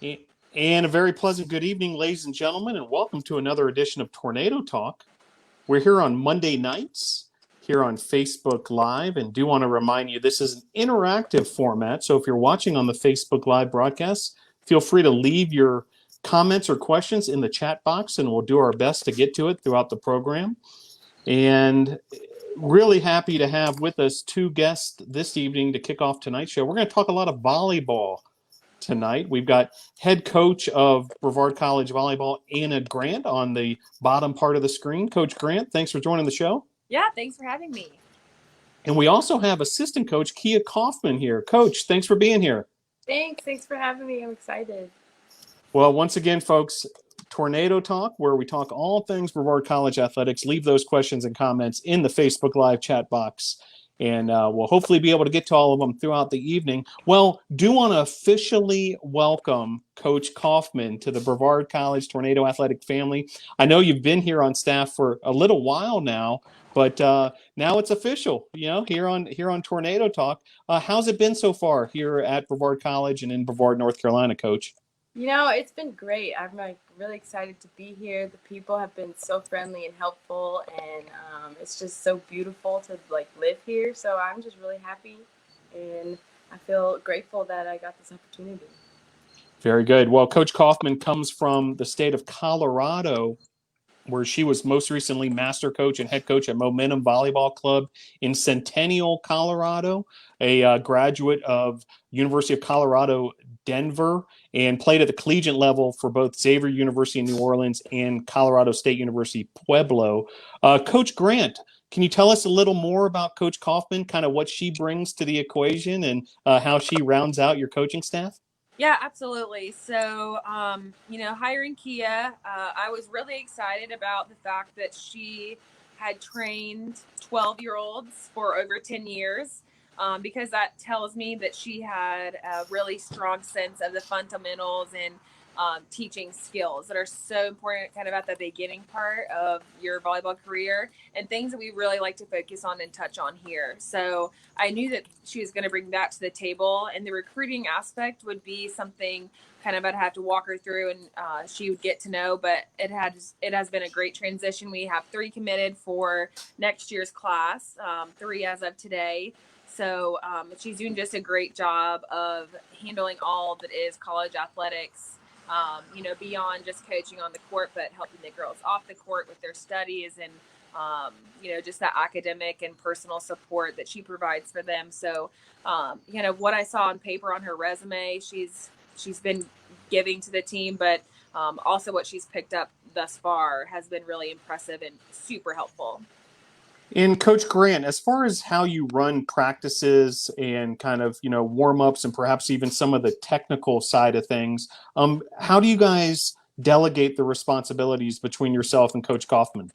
A- And a very pleasant good evening, ladies and gentlemen, and welcome to another edition of Tornado Talk. We're here on Monday nights here on Facebook Live, and do want to remind you this is an interactive format. So if you're watching on the Facebook Live broadcast, feel free to leave your comments or questions in the chat box, and we'll do our best to get to it throughout the program. And really happy to have with us two guests this evening to kick off tonight's show. We're going to talk a lot of volleyball tonight. We've got head coach of Brevard College Volleyball, Anna Grant, on the bottom part of the screen. Coach Grant, thanks for joining the show. Yeah, thanks for having me. And we also have assistant coach Kia Kaufman here. Coach, thanks for being here. Thanks for having me. I'm excited. Well, once again, folks, Tornado Talk, where we talk all things Brevard College athletics. Leave those questions and comments in the Facebook Live chat box, and we'll hopefully be able to get to all of them throughout the evening. Well, do want to officially welcome Coach Kaufman to the Brevard College Tornado Athletic family. I know you've been here on staff for a little while now, but now it's official. Here on Tornado Talk. How's it been so far here at Brevard College and in Brevard, North Carolina, Coach? It's been great. I'm really excited to be here. The people have been so friendly and helpful, and it's just so beautiful to live here. So I'm just really happy, and I feel grateful that I got this opportunity. Very good. Well, Coach Kaufman comes from the state of Colorado, where she was most recently master coach and head coach at Momentum Volleyball Club in Centennial, Colorado, a graduate of University of Colorado, Denver, and played at the collegiate level for both Xavier University in New Orleans and Colorado State University, Pueblo. Coach Grant, can you tell us a little more about Coach Kaufman, kind of what she brings to the equation and how she rounds out your coaching staff? Yeah, absolutely. So, hiring Kia, I was really excited about the fact that she had trained 12-year-olds for over 10 years because that tells me that she had a really strong sense of the fundamentals and teaching skills that are so important kind of at the beginning part of your volleyball career and things that we really like to focus on and touch on here. So I knew that she was going to bring that to the table, and the recruiting aspect would be something kind of I'd have to walk her through and she would get to know, but it has been a great transition. We have 3 committed for next year's class, 3 as of today. So she's doing just a great job of handling all that is college athletics, beyond just coaching on the court, but helping the girls off the court with their studies and, just that academic and personal support that she provides for them. So, what I saw on paper on her resume, she's been giving to the team, but also what she's picked up thus far has been really impressive and super helpful. And Coach Grant, as far as how you run practices and kind of, warm-ups and perhaps even some of the technical side of things, how do you guys delegate the responsibilities between yourself and Coach Kaufman?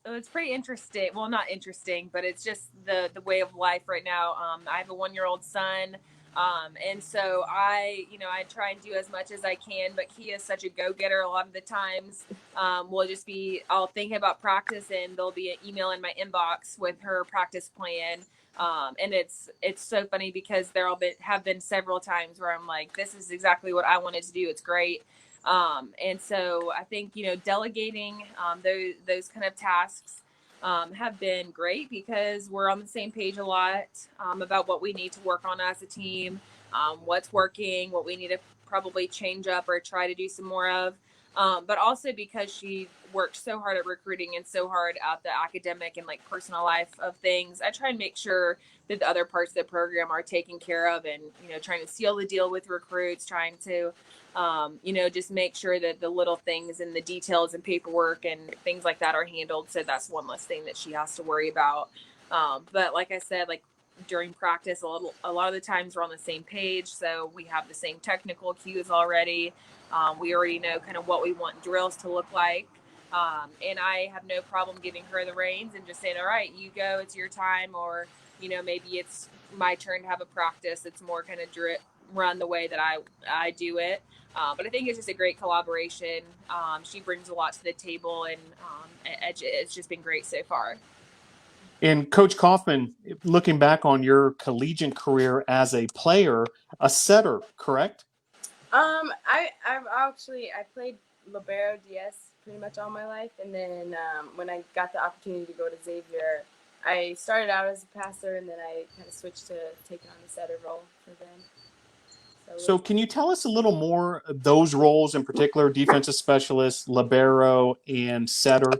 It's pretty interesting. Well, not interesting, but it's just the way of life right now. I have a 1-year-old son. And so I try and do as much as I can, but he is such a go-getter. A lot of the times, I'll think about practice and there'll be an email in my inbox with her practice plan. And it's so funny because have been several times where I'm like, this is exactly what I wanted to do. It's great. And so I think, delegating, those kind of tasks, have been great because we're on the same page a lot about what we need to work on as a team, what's working, what we need to probably change up or try to do some more of. But also because she worked so hard at recruiting and so hard at the academic and personal life of things, I try and make sure that the other parts of the program are taken care of and, trying to seal the deal with recruits, trying to just make sure that the little things and the details and paperwork and things like that are handled. So that's one less thing that she has to worry about. But like I said, during practice, a lot of the times we're on the same page. So we have the same technical cues already. We already know kind of what we want drills to look like. And I have no problem giving her the reins and just saying, all right, you go, it's your time. Or, maybe it's my turn to have a practice. It's more kind of run the way that I do it. But I think it's just a great collaboration. She brings a lot to the table, and it's just been great so far. And Coach Kaufman, looking back on your collegiate career as a player, a setter, correct? I played Libero DS pretty much all my life, and then when I got the opportunity to go to Xavier, I started out as a passer, and then I kind of switched to taking on the setter role for them. So can you tell us a little more those roles in particular, defensive specialist, libero, and setter?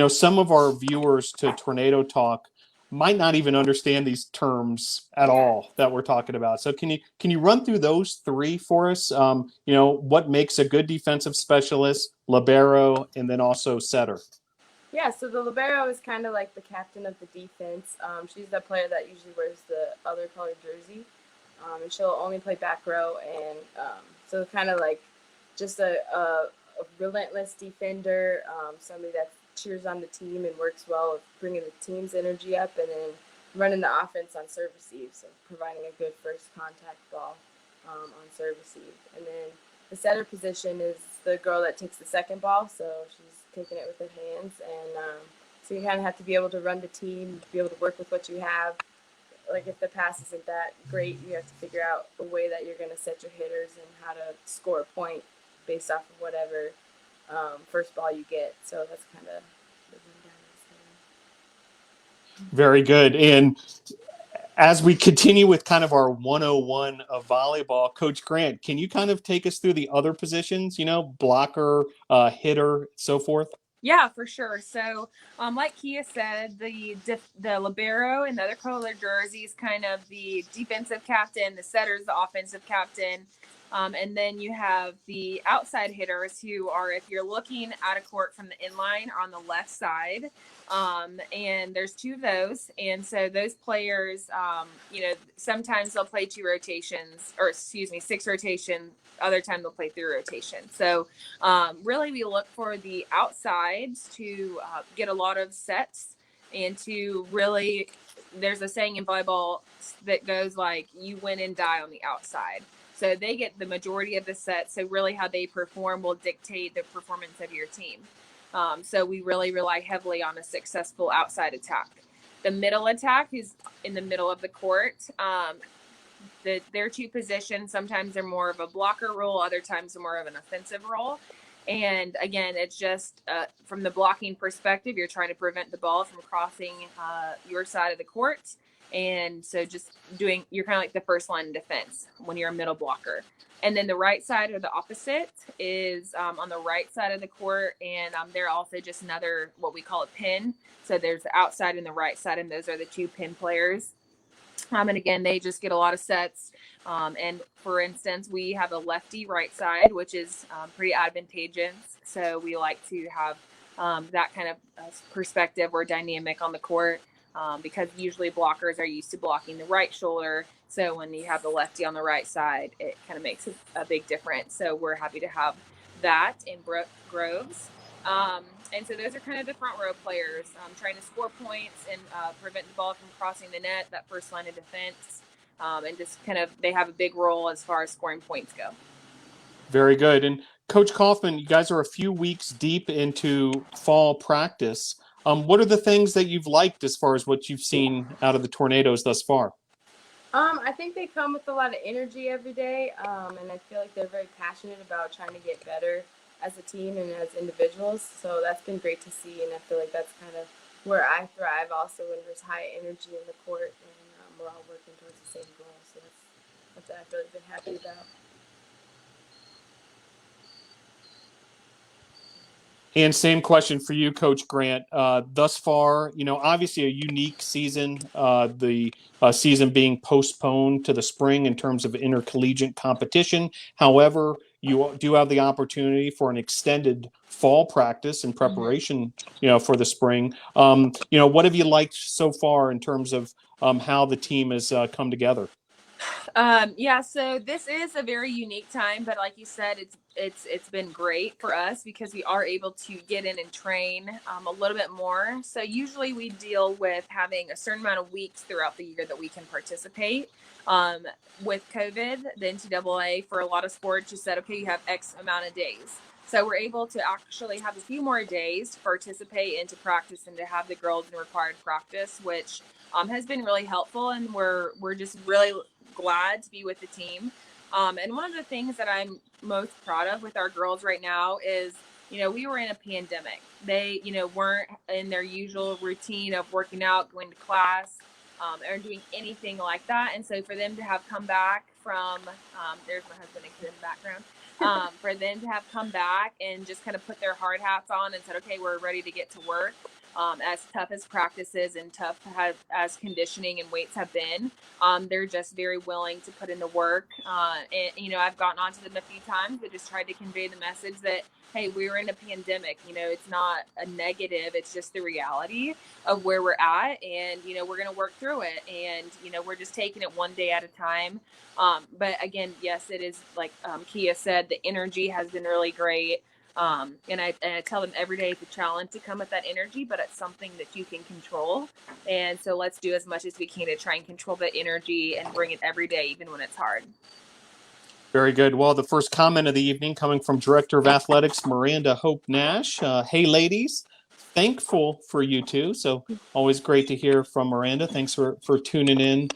Some of our viewers to Tornado Talk might not even understand these terms at Yeah. all that we're talking about. So can you run through those three for us? What makes a good defensive specialist, libero, and then also setter? Yeah, so the libero is kind of like the captain of the defense. She's the player that usually wears the other colored jersey, and she'll only play back row. And so kind of like just a relentless defender, somebody that cheers on the team and works well with bringing the team's energy up, and then running the offense on serve receive, so providing a good first contact ball on serve receive. And then the setter position is the girl that takes the second ball, so she's taking it with her hands. And so you kind of have to be able to run the team, be able to work with what you have. Like if the pass isn't that great, you have to figure out a way that you're going to set your hitters and how to score a point based off of whatever first ball you get. So that's kind of the rundown. Very good. And as we continue with kind of our 101 of volleyball, Coach Grant, can you kind of take us through the other positions, blocker, hitter, so forth? Yeah, for sure. So, like Kia said, the libero and the other color jersey is kind of the defensive captain, the setter's the offensive captain. And then you have the outside hitters who are, if you're looking at a court from the inline, are on the left side. And there's two of those. And so those players, sometimes they'll play 6 rotations. Other time they'll play 3 rotations. So really we look for the outsides to get a lot of sets, and to really, there's a saying in volleyball that goes like, you win and die on the outside. So they get the majority of the sets. So really how they perform will dictate the performance of your team. So we really rely heavily on a successful outside attack. The middle attack is in the middle of the court. Their two positions, sometimes they're more of a blocker role, other times they're more of an offensive role. And again, it's just from the blocking perspective, you're trying to prevent the ball from crossing your side of the court. And so you're kind of like the first line of defense when you're a middle blocker. And then the right side, or the opposite, is on the right side of the court. And they're also just another, what we call a pin. So there's the outside and the right side, and those are the two pin players. And again, they just get a lot of sets. And for instance, we have a lefty right side, which is pretty advantageous. So we like to have that kind of perspective or dynamic on the court, because usually blockers are used to blocking the right shoulder. So when you have the lefty on the right side, it kind of makes a big difference. So we're happy to have that in Groves. And so those are kind of the front row players, trying to score points and prevent the ball from crossing the net, that first line of defense. And just kind of, they have a big role as far as scoring points go. Very good. And Coach Kaufman, you guys are a few weeks deep into fall practice. What are the things that you've liked as far as what you've seen out of the Tornadoes thus far? I think they come with a lot of energy every day, and I feel like they're very passionate about trying to get better as a team and as individuals. So that's been great to see, and I feel like that's kind of where I thrive also, when there's high energy in the court, and we're all working towards the same goal. So that's what I've really been happy about. And same question for you, Coach Grant. Thus far, obviously a unique season, the season being postponed to the spring in terms of intercollegiate competition. However, you do have the opportunity for an extended fall practice in preparation, for the spring. What have you liked so far in terms of how the team has come together? So this is a very unique time, but like you said, it's been great for us because we are able to get in and train a little bit more. So usually we deal with having a certain amount of weeks throughout the year that we can participate. With COVID, the NCAA, for a lot of sports, just said, okay, you have X amount of days. So we're able to actually have a few more days to participate and to practice and to have the girls in required practice, which has been really helpful. And we're just really glad to be with the team. And one of the things that I'm most proud of with our girls right now is, we were in a pandemic. They, weren't in their usual routine of working out, going to class, or doing anything like that. And so for them to have come back from, there's my husband and kid in the background, for them to have come back and just kind of put their hard hats on and said, okay, we're ready to get to work. As tough as practices and tough as conditioning and weights have been, they're just very willing to put in the work. And, I've gotten onto them a few times, but just tried to convey the message that, hey, we're in a pandemic. It's not a negative. It's just the reality of where we're at. And, we're going to work through it. And, we're just taking it one day at a time. But again, yes, it is like Kia said, the energy has been really great. And I tell them every day it's a challenge to come with that energy, but it's something that you can control. And so let's do as much as we can to try and control that energy and bring it every day, even when it's hard. Very good. Well, the first comment of the evening coming from Director of Athletics, Miranda Hope Nash. Hey, ladies, thankful for you two. So always great to hear from Miranda. Thanks for tuning in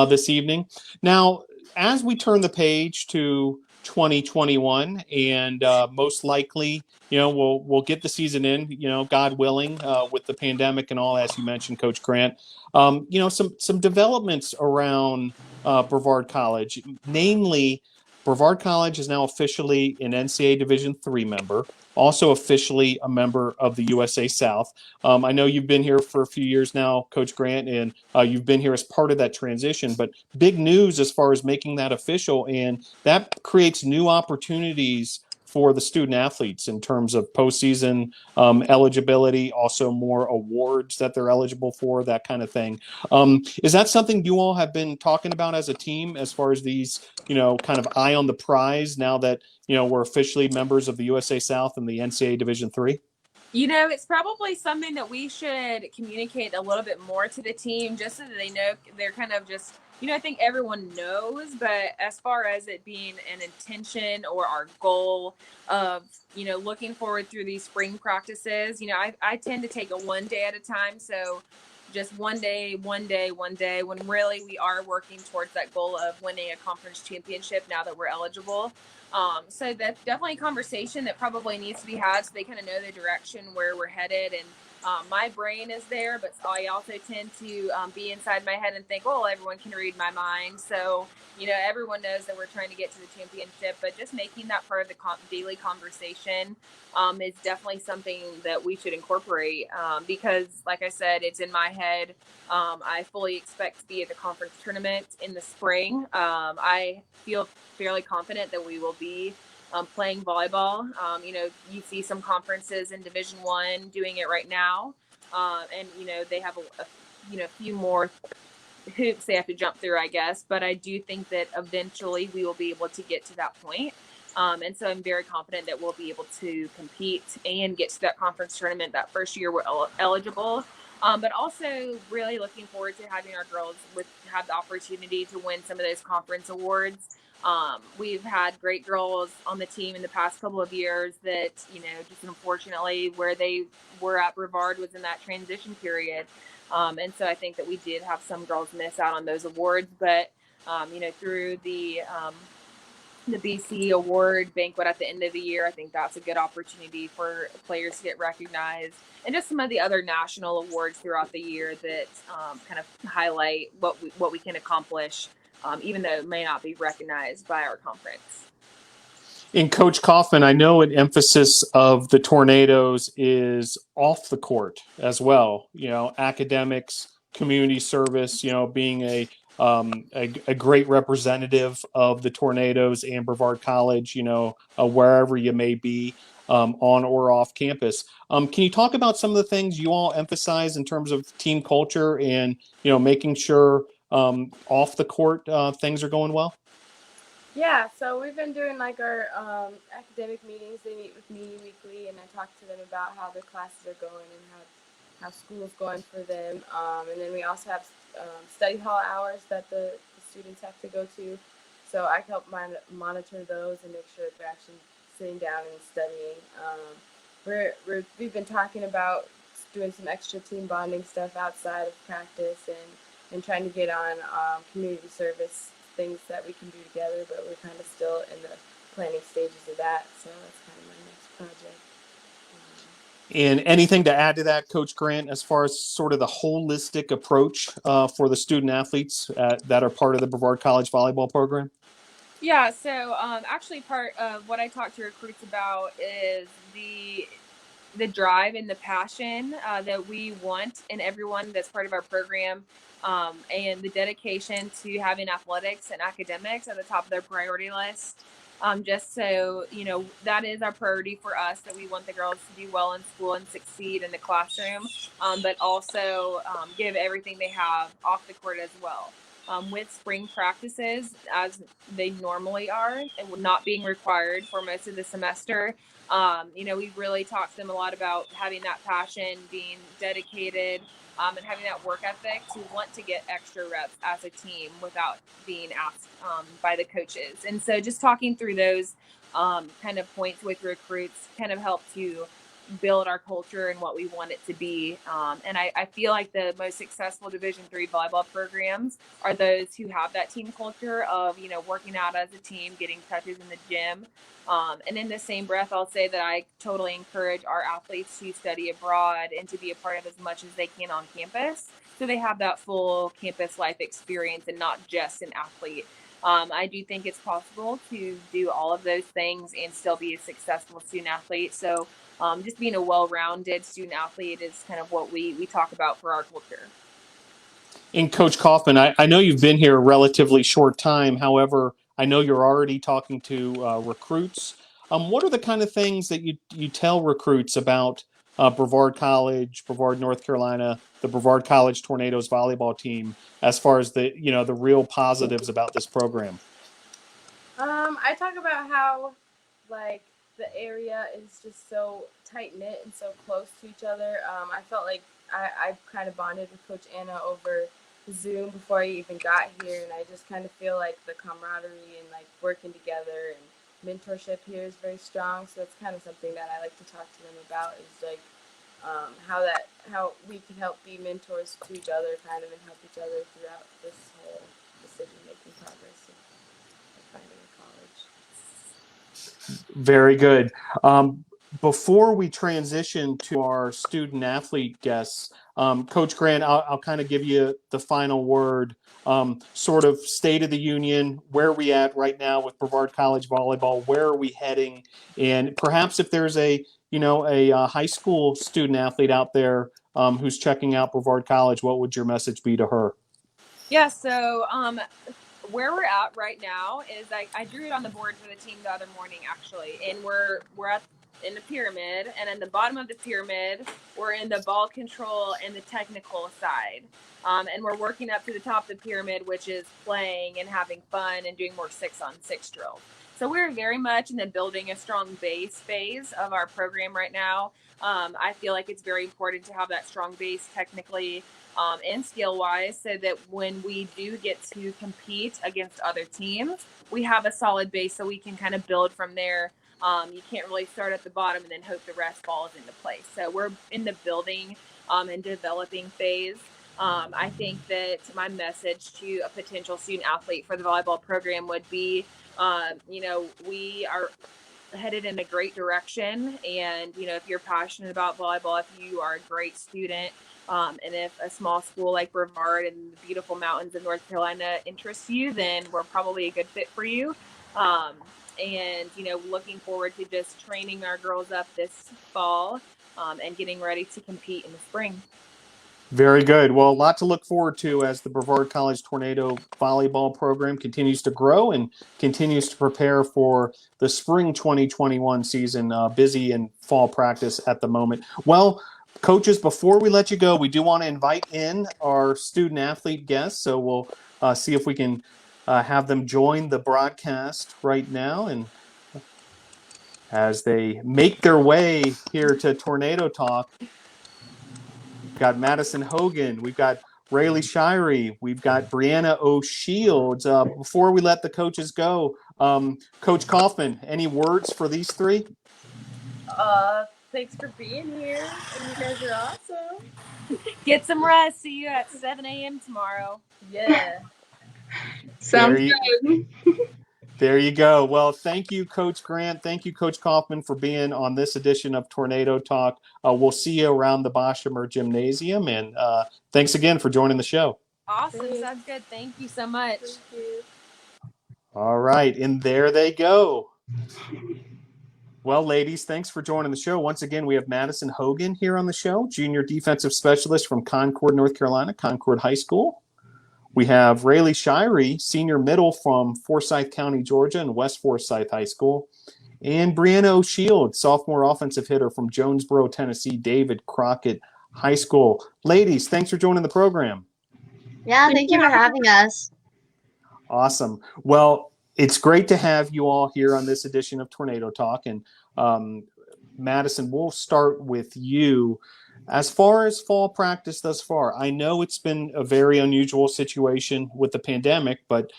this evening. Now, as we turn the page to 2021, and most likely, we'll get the season in, God willing, with the pandemic and all, as you mentioned, Coach Grant. Some developments around Brevard College, namely, Brevard College is now officially an NCAA Division III member, also officially a member of the USA South. I know you've been here for a few years now, Coach Grant, and you've been here as part of that transition, but big news as far as making that official, and that creates new opportunities for the student athletes in terms of postseason eligibility, also more awards that they're eligible for, that kind of thing. Is that something you all have been talking about as a team as far as these, kind of eye on the prize now that, we're officially members of the USA South and the NCAA Division III? It's probably something that we should communicate a little bit more to the team just so that they know they're kind of just, I think everyone knows, but as far as it being an intention or our goal of, looking forward through these spring practices, I tend to take it one day at a time. So just one day, when really we are working towards that goal of winning a conference championship now that we're eligible. So that's definitely a conversation that probably needs to be had so they kind of know the direction where we're headed. And my brain is there, but I also tend to be inside my head and think, oh, everyone can read my mind. So, everyone knows that we're trying to get to the championship, but just making that part of the daily conversation is definitely something that we should incorporate because, like I said, it's in my head. I fully expect to be at the conference tournament in the spring. I feel fairly confident that we will be playing volleyball. You see some conferences in Division I doing it right now. And, they have a few more hoops they have to jump through, I guess. But I do think that eventually we will be able to get to that point. And so I'm very confident that we'll be able to compete and get to that conference tournament that first year we're eligible. But also really looking forward to having our girls have the opportunity to win some of those conference awards. We've had great girls on the team in the past couple of years that, just unfortunately where they were at Brevard was in that transition period. And so I think that we did have some girls miss out on those awards, but, through the BC award banquet at the end of the year, I think that's a good opportunity for players to get recognized, and just some of the other national awards throughout the year that kind of highlight what we can accomplish, even though it may not be recognized by our conference. In Coach Kaufman, I know an emphasis of the Tornadoes is off the court as well. Academics, community service. Being a great representative of the Tornadoes and Brevard College. Wherever you may be on or off campus. Can you talk about some of the things you all emphasize in terms of team culture and making sure off the court things are going well? Yeah, so we've been doing like our academic meetings. They meet with me weekly, and I talk to them about how their classes are going and how school's going for them. And then we also have study hall hours that the students have to go to. So I help monitor those and make sure that they're actually sitting down and studying. We've been talking about doing some extra team bonding stuff outside of practice and trying to get on community service things that we can do together, but we're kind of still in the planning stages of that. So that's kind of my next project. And anything to add to that, Coach Grant, as far as sort of the holistic approach for the student athletes that are part of the Brevard College volleyball program? Yeah, so actually part of what I talk to recruits about is the drive and the passion that we want in everyone that's part of our program, and the dedication to having athletics and academics at the top of their priority list. Just so, that is our priority for us, that we want the girls to do well in school and succeed in the classroom, but also give everything they have off the court as well. With spring practices, as they normally are, and not being required for most of the semester, we really talk to them a lot about having that passion, being dedicated, and having that work ethic to want to get extra reps as a team without being asked by the coaches. And so just talking through those kind of points with recruits kind of help to build our culture and what we want it to be. And I feel like the most successful Division III volleyball programs are those who have that team culture of, working out as a team, getting touches in the gym. And in the same breath, I'll say that I totally encourage our athletes to study abroad and to be a part of as much as they can on campus, so they have that full campus life experience and not just an athlete. I do think it's possible to do all of those things and still be a successful student athlete. So just being a well-rounded student athlete is kind of what we talk about for our culture. And Coach Kaufman, I know you've been here a relatively short time. However, I know you're already talking to recruits. What are the kind of things that you tell recruits about Brevard College, Brevard, North Carolina, the Brevard College Tornadoes volleyball team, as far as the real positives about this program? I talk about how, like, the area is just so tight-knit and so close to each other. I felt like I kind of bonded with Coach Anna over Zoom before I even got here, and I just kind of feel like the camaraderie and, like, working together and mentorship here is very strong. So that's kind of something that I like to talk to them about, is, like, how we can help be mentors to each other, kind of, and help each other throughout this whole decision-making progress of finding a college. Very good. Before we transition to our student athlete guests, Coach Grant, I'll kind of give you the final word. Sort of state of the union, where are we at right now with Brevard College volleyball? Where are we heading? And perhaps if there's a high school student athlete out there who's checking out Brevard College, what would your message be to her? Yeah, so where we're at right now is I drew it on the board for the team the other morning, actually, and we're in the pyramid, and in the bottom of the pyramid, we're in the ball control and the technical side. And we're working up to the top of the pyramid, which is playing and having fun and doing more 6-on-6 drills. So we're very much in the building a strong base phase of our program right now. I feel like it's very important to have that strong base technically and skill-wise, so that when we do get to compete against other teams, we have a solid base so we can kind of build from there. You can't really start at the bottom and then hope the rest falls into place. So we're in the building and developing phase. I think that my message to a potential student athlete for the volleyball program would be, we are headed in a great direction. And, if you're passionate about volleyball, if you are a great student, and if a small school like Brevard and the beautiful mountains of North Carolina interests you, then we're probably a good fit for you. And, looking forward to just training our girls up this fall and getting ready to compete in the spring. Very good. Well, a lot to look forward to as the Brevard College Tornado volleyball program continues to grow and continues to prepare for the spring 2021 season. Busy in fall practice at the moment. Well, coaches, before we let you go, we do want to invite in our student athlete guests. So we'll see if we can have them join the broadcast right now. And as they make their way here to Tornado Talk, we've got Madison Hogan, we've got Raley Shirey, we've got Breanna O'Shields. Before we let the coaches go, Coach Kaufman, any words for these three? Thanks for being here, and you guys are awesome. Get some rest. See you at 7 a.m. tomorrow. Yeah. Sounds you, good. there you go. Well, thank you, Coach Grant. Thank you, Coach Kaufman, for being on this edition of Tornado Talk. We'll see you around the Boshemer Gymnasium, and thanks again for joining the show. Awesome. Great. Sounds good. Thank you so much. Thank you. All right, and there they go. Well, ladies, thanks for joining the show. Once again, we have Madison Hogan here on the show, junior defensive specialist from Concord, North Carolina, Concord High School. We have Raley Shirey, senior middle from Forsyth County, Georgia, and West Forsyth High School. And Breanna O'Shield, sophomore offensive hitter from Jonesboro, Tennessee, David Crockett High School. Ladies, thanks for joining the program. Yeah, thank you for having us. Awesome. Well, it's great to have you all here on this edition of Tornado Talk. And Madison, we'll start with you. As far as fall practice thus far, I know it's been a very unusual situation with the pandemic, but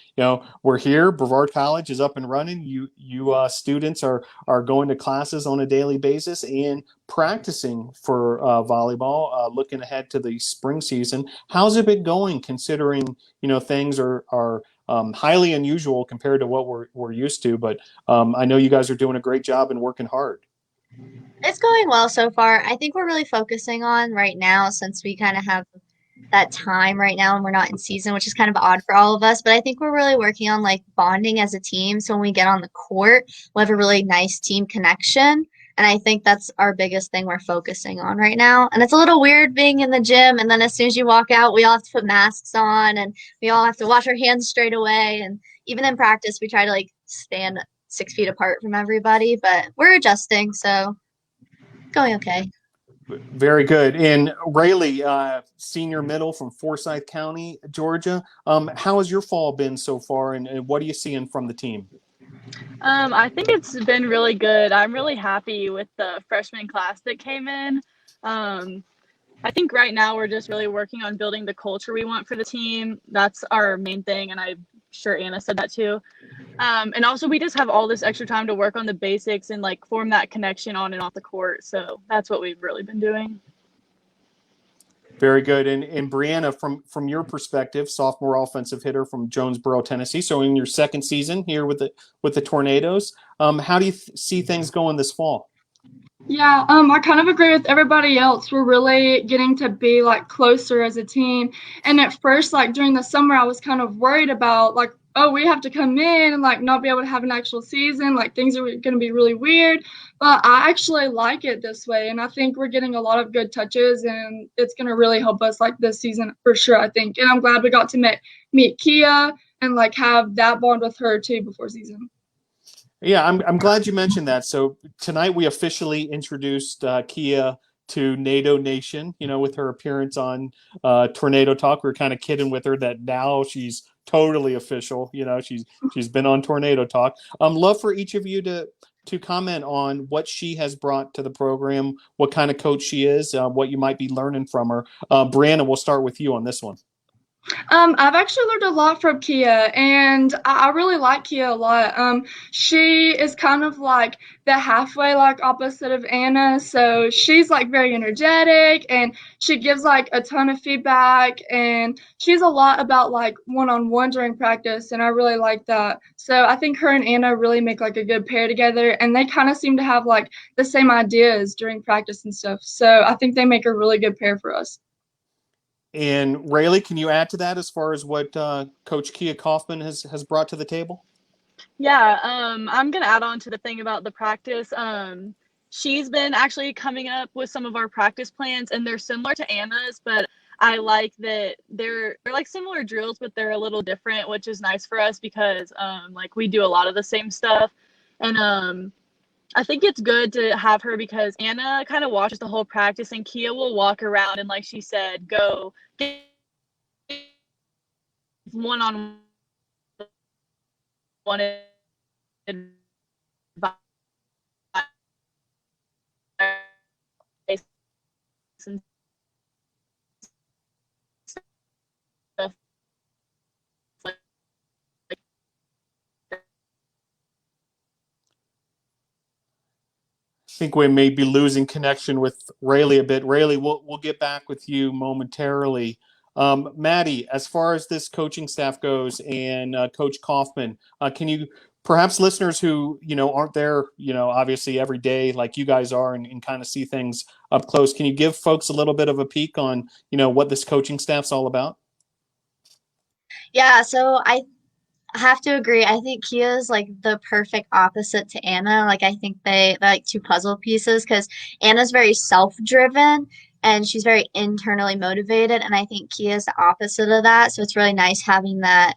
we're here. Brevard College is up and running. You students are going to classes on a daily basis and practicing for volleyball, looking ahead to the spring season. How's it been going, considering things are highly unusual compared to what we're used to? But I know you guys are doing a great job and working hard. It's going well so far. I think we're really focusing on right now, since we kind of have that time right now and we're not in season, which is kind of odd for all of us. But I think we're really working on like bonding as a team. So when we get on the court, we'll have a really nice team connection. And I think that's our biggest thing we're focusing on right now. And it's a little weird being in the gym, and then as soon as you walk out, we all have to put masks on and we all have to wash our hands straight away. And even in practice, we try to like stand 6 feet apart from everybody, but we're adjusting. So going okay. Very good. And Raley, senior middle from Forsyth County, Georgia. How has your fall been so far, and what are you seeing from the team? I think it's been really good. I'm really happy with the freshman class that came in. I think right now we're just really working on building the culture we want for the team. That's our main thing, and I'm sure Anna said that too. And also we just have all this extra time to work on the basics and like form that connection on and off the court. So that's what we've really been doing. Very good. And Breanna, from your perspective, sophomore offensive hitter from Jonesboro, Tennessee. So in your second season here with the Tornadoes, how do you see things going this fall? Yeah, I kind of agree with everybody else. We're really getting to be like closer as a team. And at first, like during the summer, I was kind of worried about like, oh, we have to come in and like not be able to have an actual season. Like things are going to be really weird. But I actually like it this way. And I think we're getting a lot of good touches, and it's going to really help us like this season for sure, I think. And I'm glad we got to meet Kia and like have that bond with her too before season. Yeah, I'm glad you mentioned that. So tonight we officially introduced Kia to NATO Nation, with her appearance on Tornado Talk. We were kind of kidding with her that now she's totally official. She's been on Tornado Talk. Love for each of you to comment on what she has brought to the program, what kind of coach she is, what you might be learning from her. Breanna, we'll start with you on this one. I've actually learned a lot from Kia, and I really like Kia a lot. She is kind of like the halfway like opposite of Anna, so she's like very energetic, and she gives like a ton of feedback, and she's a lot about like one-on-one during practice, and I really like that. So I think her and Anna really make like a good pair together, and they kind of seem to have like the same ideas during practice and stuff. So I think they make a really good pair for us. And Raley, can you add to that as far as what Coach Kia Kaufman has brought to the table? Yeah, I'm going to add on to the thing about the practice. She's been actually coming up with some of our practice plans, and they're similar to Anna's, but I like that they're like similar drills, but they're a little different, which is nice for us because like we do a lot of the same stuff. And I think it's good to have her because Anna kind of watches the whole practice, and Kia will walk around and, like she said, go get one-on-one advice and stuff like I think we may be losing connection with Raley a bit. Raley, we'll get back with you momentarily. Maddie, as far as this coaching staff goes and Coach Kaufman, can you perhaps listeners who, aren't there, obviously every day like you guys are and kind of see things up close, can you give folks a little bit of a peek on, what this coaching staff's all about? Yeah, so I have to agree. I think Kia is like the perfect opposite to Anna. Like I think they're like two puzzle pieces because Anna's very self-driven and she's very internally motivated, and I think Kia is the opposite of that. So it's really nice having that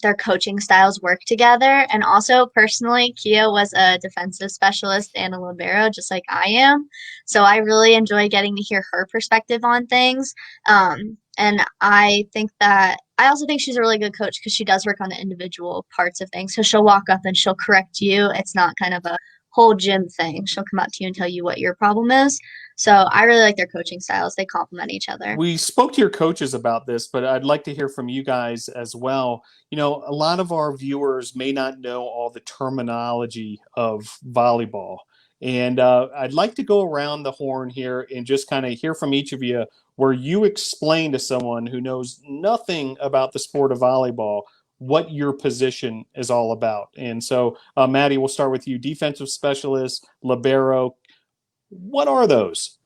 their coaching styles work together. And also personally, Kia was a defensive specialist and a libero, just like I am. So I really enjoy getting to hear her perspective on things. And I also think she's a really good coach because she does work on the individual parts of things. So she'll walk up and she'll correct you. It's not kind of a whole gym thing. She'll come up to you and tell you what your problem is. So I really like their coaching styles. They complement each other. We spoke to your coaches about this, but I'd like to hear from you guys as well. A lot of our viewers may not know all the terminology of volleyball. And I'd like to go around the horn here and just kind of hear from each of you where you explain to someone who knows nothing about the sport of volleyball what your position is all about. And so, Maddie, we'll start with you. Defensive specialist, libero. What are those?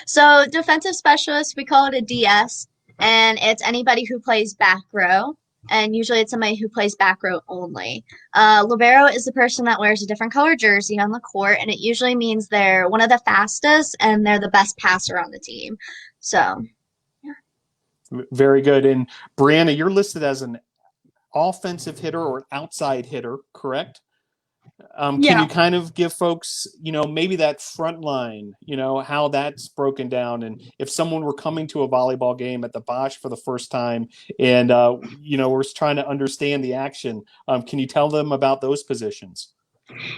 So defensive specialist, we call it a DS, and it's anybody who plays back row. And usually it's somebody who plays back row only. Libero is the person that wears a different color jersey on the court, and it usually means they're one of the fastest and they're the best passer on the team. So, yeah. Very good. And Breanna, you're listed as an offensive hitter or an outside hitter, correct? Can you kind of give folks, maybe that front line, how that's broken down? And if someone were coming to a volleyball game at the Bosch for the first time and, we're trying to understand the action, can you tell them about those positions?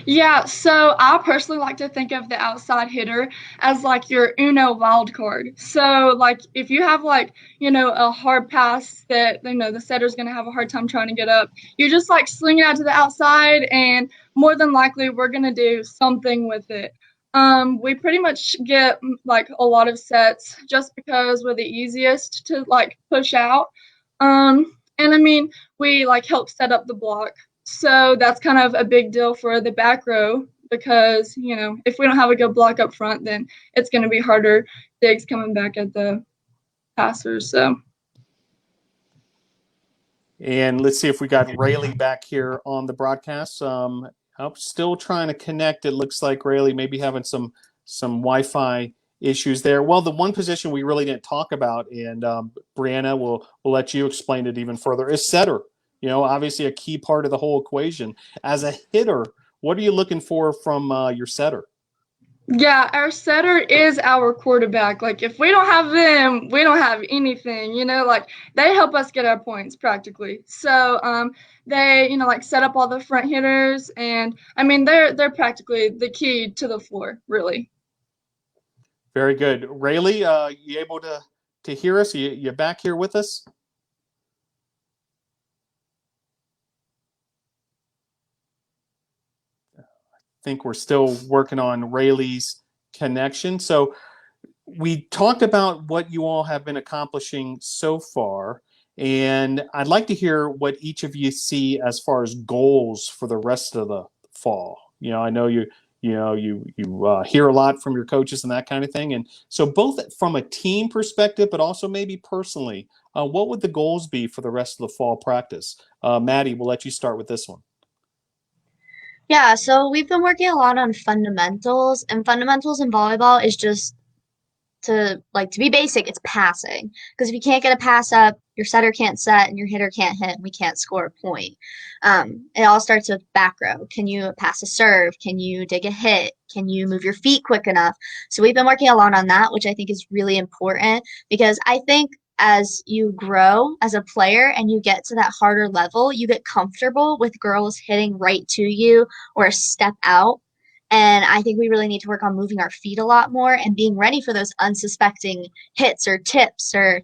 Yeah, so I personally like to think of the outside hitter as like your Uno wild card. So like if you have like, a hard pass that, the setter's going to have a hard time trying to get up, you just like sling it out to the outside and more than likely we're going to do something with it. We pretty much get like a lot of sets just because we're the easiest to like push out. And I mean, we like help set up the block. So that's kind of a big deal for the back row because, if we don't have a good block up front, then it's going to be harder digs coming back at the passers. So. And let's see if we got Raley back here on the broadcast. I'm still trying to connect. It looks like Raley may be having some Wi-Fi issues there. Well, the one position we really didn't talk about, and Breanna will let you explain it even further, is setter. Obviously a key part of the whole equation. As a hitter, what are you looking for from your setter? Yeah, our setter is our quarterback. Like, if we don't have them, we don't have anything, like, they help us get our points practically. So, they, like, set up all the front hitters, and, I mean, they're practically the key to the floor, really. Very good. Raley, you able to hear us? You back here with us? Think we're still working on Raley's connection. So we talked about what you all have been accomplishing so far, and I'd like to hear what each of you see as far as goals for the rest of the fall. I know you hear a lot from your coaches and that kind of thing, and so both from a team perspective, but also maybe personally, what would the goals be for the rest of the fall practice? Maddie, we'll let you start with this one. Yeah, so we've been working a lot on fundamentals, and fundamentals in volleyball is just to be basic, it's passing. Because if you can't get a pass up, your setter can't set and your hitter can't hit and we can't score a point. It all starts with back row. Can you pass a serve? Can you dig a hit? Can you move your feet quick enough? So we've been working a lot on that, which I think is really important because I think as you grow as a player and you get to that harder level, you get comfortable with girls hitting right to you or a step out. And I think we really need to work on moving our feet a lot more and being ready for those unsuspecting hits or tips or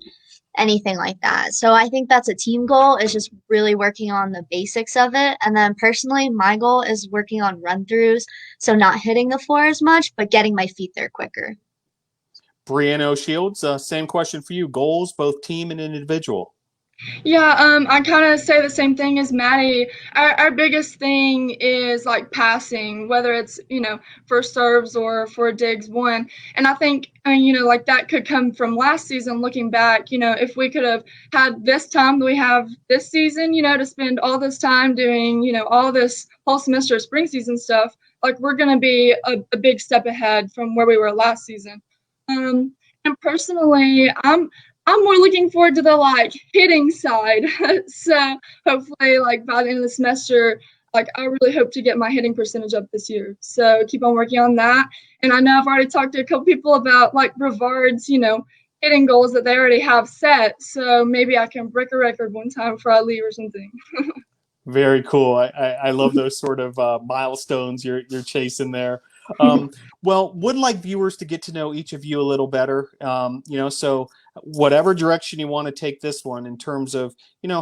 anything like that. So I think that's a team goal, is just really working on the basics of it. And then personally, my goal is working on run throughs. So not hitting the floor as much, but getting my feet there quicker. Breanna Shields, same question for you. Goals, both team and individual. Yeah, I kind of say the same thing as Maddie. Our biggest thing is like passing, whether it's, for serves or for digs one. And I think, like that could come from last season looking back, if we could have had this time that we have this season, to spend all this time doing, all this whole semester of spring season stuff, like we're going to be a big step ahead from where we were last season. And personally, I'm more looking forward to the like hitting side. So hopefully like by the end of the semester, like I really hope to get my hitting percentage up this year. So keep on working on that. And I know I've already talked to a couple people about like Brevard's, hitting goals that they already have set. So maybe I can break a record one time before I leave or something. Very cool. I love those sort of milestones you're chasing there. Well, would like viewers to get to know each of you a little better. So whatever direction you want to take this one in terms of,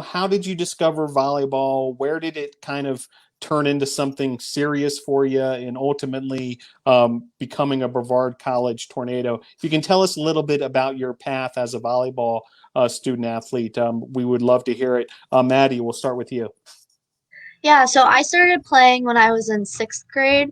how did you discover volleyball? Where did it kind of turn into something serious for you and ultimately becoming a Brevard College Tornado? If you can tell us a little bit about your path as a volleyball student athlete, we would love to hear it. Maddie, we'll start with you. Yeah, so I started playing when I was in sixth grade.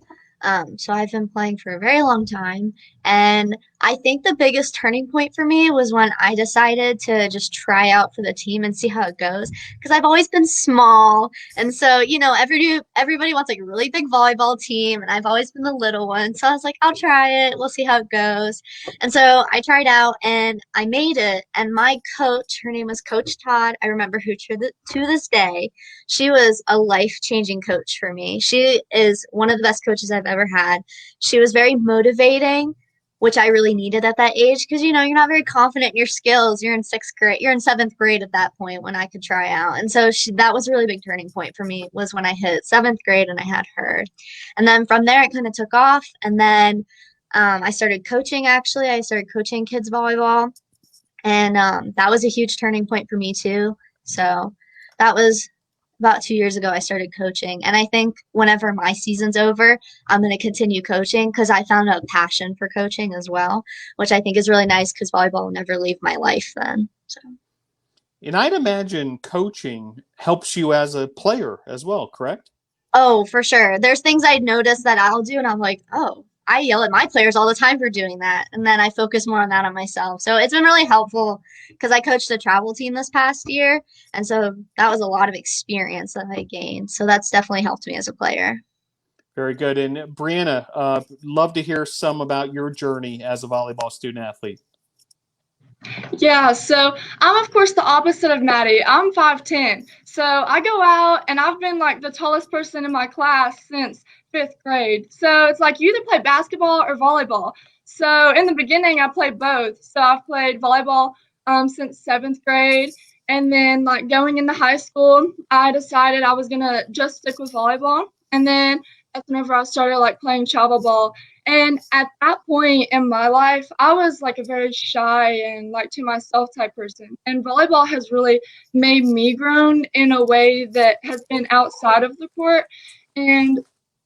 So I've been playing for a very long time. And I think the biggest turning point for me was when I decided to just try out for the team and see how it goes. Because I've always been small. And so, everybody wants like a really big volleyball team. And I've always been the little one. So I was like, I'll try it. We'll see how it goes. And so I tried out and I made it. And my coach, her name was Coach Todd. I remember her to this day. She was a life-changing coach for me. She is one of the best coaches I've ever had. She was very motivating, which I really needed at that age because, you're not very confident in your skills. You're in sixth grade. You're in seventh grade at that point when I could try out. And so that was a really big turning point for me was when I hit seventh grade and I had her. And then from there, it kind of took off. And then I started coaching, actually. I started coaching kids volleyball. And that was a huge turning point for me, too. So that was about 2 years ago I started coaching. And I think whenever my season's over, I'm going to continue coaching because I found a passion for coaching as well, which I think is really nice because volleyball will never leave my life then. So. And I'd imagine coaching helps you as a player as well, correct? Oh, for sure. There's things I notice that I'll do and I'm like, oh, I yell at my players all the time for doing that. And then I focus more on that on myself. So it's been really helpful because I coached the travel team this past year. And so that was a lot of experience that I gained. So that's definitely helped me as a player. Very good. And Breanna, love to hear some about your journey as a volleyball student athlete. Yeah, so I'm of course the opposite of Maddie. I'm 5'10". So I go out and I've been like the tallest person in my class since 5th grade. So it's like you either play basketball or volleyball. So in the beginning I played both. So I've played volleyball since 7th grade. And then like going into high school, I decided I was gonna just stick with volleyball. And then that's whenever I started like playing travel ball. And at that point in my life, I was like a very shy and like to myself type person. And volleyball has really made me grown in a way that has been outside of the court. And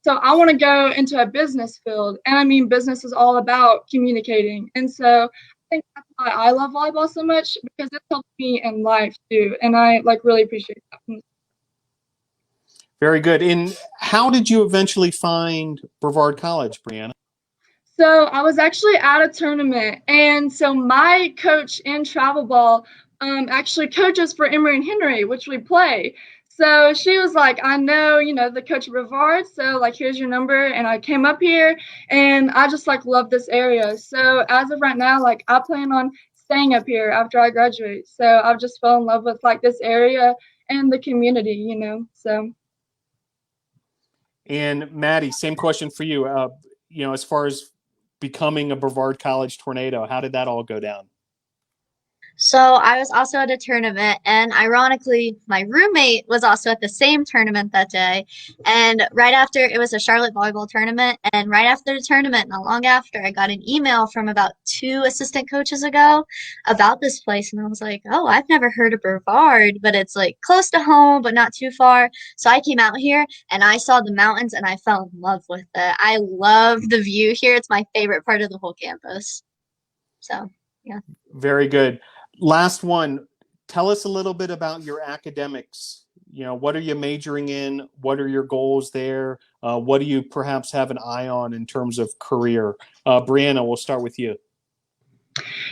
so I want to go into a business field. And I mean, business is all about communicating. And so I think that's why I love volleyball so much because it's helped me in life too. And I like really appreciate that. Very good. And how did you eventually find Brevard College, Breanna? So I was actually at a tournament, and so my coach in travel ball actually coaches for Emory and Henry, which we play. So she was like, I know, the coach of Brevard, so like here's your number. And I came up here and I just like love this area. So as of right now, like I plan on staying up here after I graduate. So I've just fell in love with like this area and the community, so. And Maddie, same question for you. As far as becoming a Brevard College Tornado, how did that all go down? So I was also at a tournament, and ironically, my roommate was also at the same tournament that day. And right after, it was a Charlotte volleyball tournament, and right after the tournament, not long after, I got an email from about 2 assistant coaches ago about this place, and I was like, oh, I've never heard of Brevard, but it's like close to home, but not too far. So I came out here, and I saw the mountains, and I fell in love with it. I love the view here. It's my favorite part of the whole campus. So, yeah. Very good. Last one. Tell us a little bit about your academics. What are you majoring in? What are your goals there? What do you perhaps have an eye on in terms of career? Breanna, we'll start with you.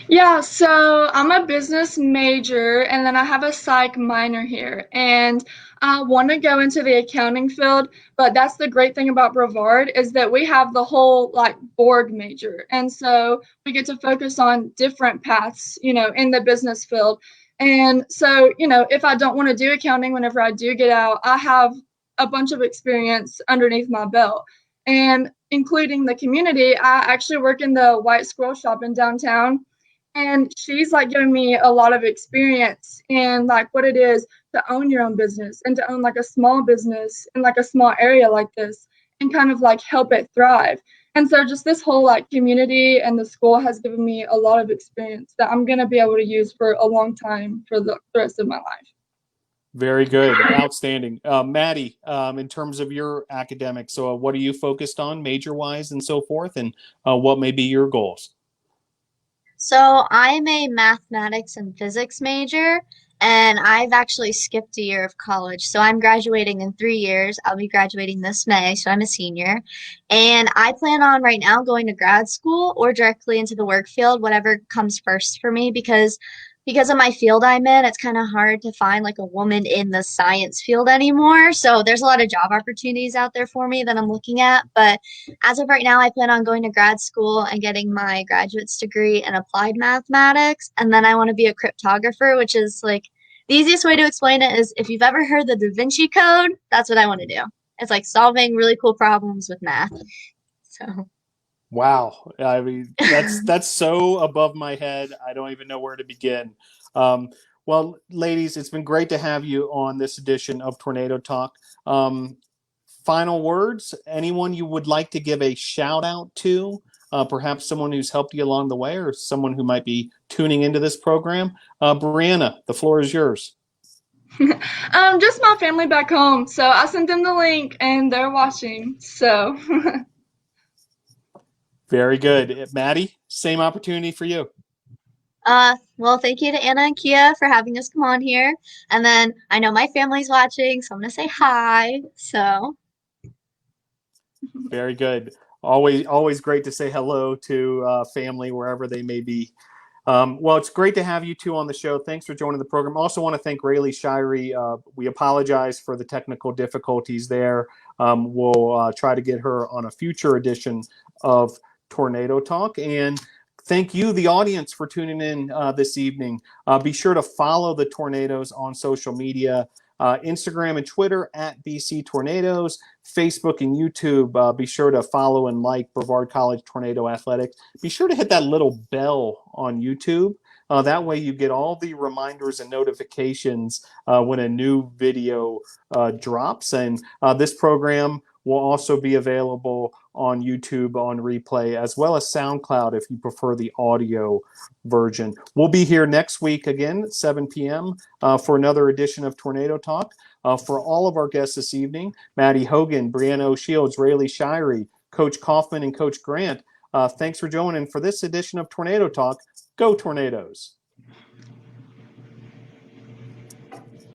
Yeah, so I'm a business major and then I have a psych minor here. And I want to go into the accounting field, but that's the great thing about Brevard is that we have the whole like board major. And so we get to focus on different paths, in the business field. And so, if I don't want to do accounting whenever I do get out, I have a bunch of experience underneath my belt. And including the community, I actually work in the White Squirrel shop in downtown. And she's like giving me a lot of experience in like what it is to own your own business and to own like a small business in like a small area like this and kind of like help it thrive. And so just this whole like community and the school has given me a lot of experience that I'm going to be able to use for a long time for the rest of my life. Very good. Outstanding. Maddie, in terms of your academics, so what are you focused on major-wise and so forth, and what may be your goals? So I'm a mathematics and physics major, and I've actually skipped a year of college. So I'm graduating in 3 years. I'll be graduating this May, so I'm a senior. And I plan on right now going to grad school or directly into the work field, whatever comes first for me, because of my field I'm in, it's kind of hard to find like a woman in the science field anymore. So there's a lot of job opportunities out there for me that I'm looking at. But as of right now, I plan on going to grad school and getting my graduate's degree in applied mathematics. And then I want to be a cryptographer, which is like the easiest way to explain it is if you've ever heard the Da Vinci Code, that's what I want to do. It's like solving really cool problems with math. So. Wow. I mean, that's so above my head. I don't even know where to begin. Well, ladies, it's been great to have you on this edition of Tornado Talk. Final words, anyone you would like to give a shout out to, perhaps someone who's helped you along the way or someone who might be tuning into this program? Breanna, the floor is yours. Just my family back home. So I sent them the link and they're watching. So Very good. Maddie, same opportunity for you. Well, thank you to Anna and Kia for having us come on here. And then I know my family's watching, so I'm gonna say hi. So very good. Always great to say hello to family wherever they may be. Well, it's great to have you two on the show. Thanks for joining the program. Also want to thank Raley, Shirey. We apologize for the technical difficulties there. We'll try to get her on a future edition of Tornado Talk. And thank you, the audience, for tuning in this evening. Be sure to follow the Tornadoes on social media, Instagram and Twitter at BC Tornadoes, Facebook and YouTube. Be sure to follow and like Brevard College Tornado Athletics. Be sure to hit that little bell on YouTube. That way you get all the reminders and notifications when a new video drops. And this program will also be available on YouTube on replay, as well as SoundCloud if you prefer the audio version. We'll be here next week again at 7 p.m. For another edition of Tornado Talk. For all of our guests this evening, Maddie Hogan, Breanna O'Shields, Raley Shirey, Coach Kaufman, and Coach Grant, thanks for joining for this edition of Tornado Talk. Go Tornadoes!